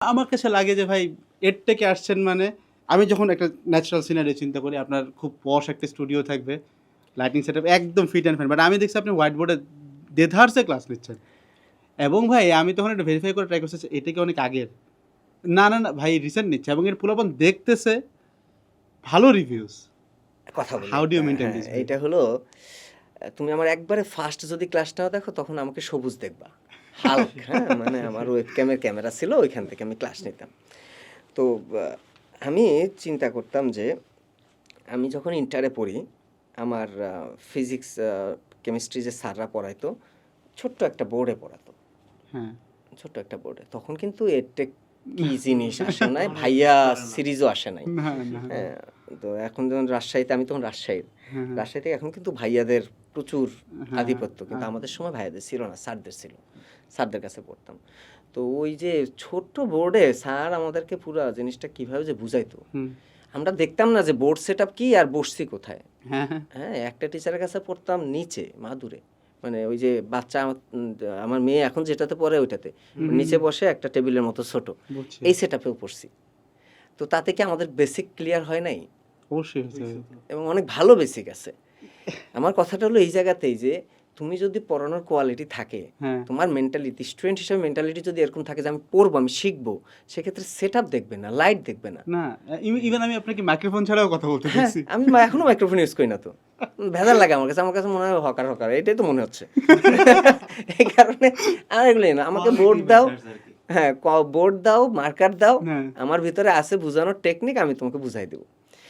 আমার কাছে লাগে যে ভাই এর থেকে আসছেন মানে আমি যখন একটা ন্যাচারাল সিনারি চিন্তা করি আপনার খুব পশ একটা স্টুডিও থাকবে, লাইটিং সেটআপ একদম ফিট অ্যান্ড ফাইন। বাট আমি দেখছি আপনি হোয়াইট বোর্ডে দেধারসে ক্লাস নিচ্ছেন। এবং ভাই আমি তখন একটু ভেরিফাই করে ট্রাই করছি এটা কি অনেক আগের? না, না, না ভাই রিসেন্ট নিচ্ছে এবং এর পোলাপান দেখতেছে ভালো রিভিউজ। কথা বলি হাউ ডু ইউ একটা, মেইনটেইন হ্যাঁ, দিস ভাই? এইটা হলো তুমি আমার একবারে ফার্স্ট যদি ক্লাসটাও দেখো তখন আমাকে সবুজ দেখবা। হাল্ক, হ্যাঁ? মানে আমার ওয়েবক্যামের ক্যামেরা ছিল, ওইখান থেকে আমি ক্লাস নিতাম। তো আমি চিন্তা করতাম যে আমি যখন ইন্টারে পড়ি আমার ফিজিক্স কেমিস্ট্রি যে স্যাররা পড়াইতো ছোট্ট একটা বোর্ডে পড়াতো, হ্যাঁ। ছোট্ট একটা বোর্ডে। তখন কিন্তু এডটেক কি জিনিস আসে নাই, ভাইয়া সিরিজও আসে নাই। না, না। হ্যাঁ, তো এখন যখন রাজশাহীতে, আমি তখন রাজশাহীর, হ্যাঁ, হ্যাঁ। রাজশাহীতে এখন কিন্তু ভাইয়াদের প্রচুর হ্যাঁ, আধিপত্য, কিন্তু হ্যাঁ। আমাদের সময় ভাইয়াদের ছিল না, স্যারদের ছিল, স্যারদের কাছে পড়তাম। তো ওই যে ছোট্ট বোর্ডে স্যার আমাদেরকে পুরো জিনিসটা কিভাবে যে বুঝাইতো, হুম। আমরা দেখতাম না যে বোর্ড সেট আপ কি আর বসছি কোথায়। হ্যাঁ, হ্যাঁ। হ্যাঁ, একটা টিচারের কাছে পড়তাম নিচে মাদুরে, মানে ওই যে বাচ্চা আমার মেয়ে এখন যেটাতে পড়ে ওইটাতে নিচে বসে একটা টেবিলের মতো ছোট, বুঝছি। এই সেট আপেও পড়ছি। তো তাতে কি আমাদের বেসিক ক্লিয়ার হয় নাই? অবশ্যই হয়েছে। এবং অনেক ভালো বেসিক আছে। আমার কথাটা হলো এই জায়গাতেই যে তুমি যদি পড়ানোর কোয়ালিটি থাকে, হ্যাঁ। তোমার মেন্টালিটি, স্টুডেন্ট হিসেবে মেন্টালিটি যদি এরকম থাকে যে আমি পড়বো, আমি শিখবো, সেক্ষেত্রে সেট আপ দেখবে না, লাইট দেখবে না। না, ইভেন আমি আপনাকে মাইক্রোফোন ছাড়াও কথা বলতে হ্যাঁ, দেখছি। আমি এখনো মাইক্রোফোন ইউজ করি না তো, ভেজাল লাগে আমার কাছে, আমার কাছে মনে হয় হকার হকার, এটাই তো মনে হচ্ছে। এই কারণে আমার এগুলোই না, আমাকে বোর্ড দাও, হ্যাঁ বোর্ড দাও, মার্কার দাও, হ্যাঁ। আমার ভিতরে আছে বুঝানোর টেকনিক, আমি তোমাকে বুঝাই দেবো।